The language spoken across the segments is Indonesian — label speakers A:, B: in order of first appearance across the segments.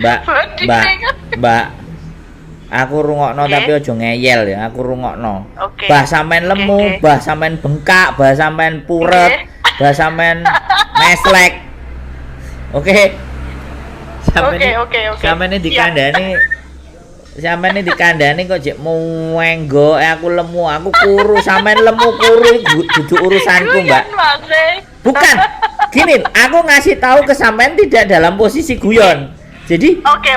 A: Mbak, Mbak, Mbak, aku rungokno
B: Oke.
A: tapi aja ngeyel ya, aku rungokno.
B: Oke.
A: Bah sampean lemu,
B: Oke.
A: bah sampean bengkak, bah sampean puret, bah sampean meslek. Oke.
B: Oke.
A: Sampean ini
B: Siap.
A: dikandani. Sampean ini dikandani kok jek muenggo, aku lemu, aku kuru, sampean lemu kuru dudu urusanku, Mbak.
B: Guyon, Mas.
A: Bukan. Gini, aku ngasih tahu ke sampean tidak dalam posisi guyon. Jadi,
B: Oke.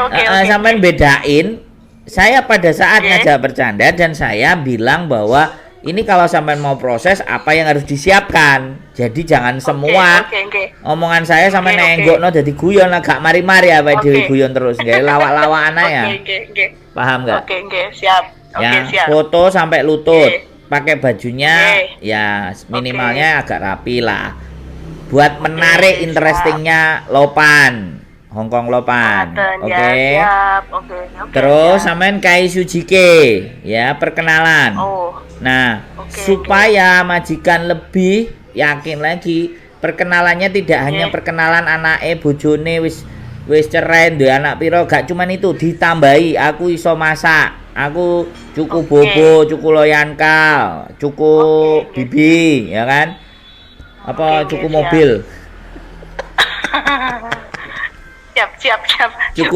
A: sampean bedain. Saya pada saat
B: Oke.
A: ngajak bercanda dan saya bilang bahwa ini kalau sampean mau proses apa yang harus disiapkan. Jadi jangan semua
B: Oke.
A: omongan saya sampean
B: Oke.
A: nenggokno dadi guyon agak mari-mari apa
B: Oke.
A: dhewe guyon terus nggih lawak-lawakan ae ya.
B: Oke.
A: Paham nggak?
B: Oke, siap. Oke,
A: Ya,
B: siap.
A: foto sampai lutut.
B: Oke.
A: Pakai bajunya
B: Oke.
A: ya minimalnya agak rapi lah. Buat menarik
B: Oke,
A: interestingnya Lopan, Hongkong Lopan.
B: Ngoten,
A: Oke.
B: ya, siap. Oke.
A: Terus
B: siap.
A: sampean kai Sujike ya perkenalan.
B: Oh,
A: Nah,
B: Oke,
A: supaya majikan lebih yakin lagi, perkenalannya tidak hanya perkenalan anake bojone wis cerai duwe anak piro, gak cuman itu, ditambahi aku iso masak. Aku cuku bobo, cuku loyankal, cuku
B: Oke.
A: bibi, ya kan? Apa
B: Oke,
A: cuku
B: siap.
A: mobil?
B: siap.
A: Cuku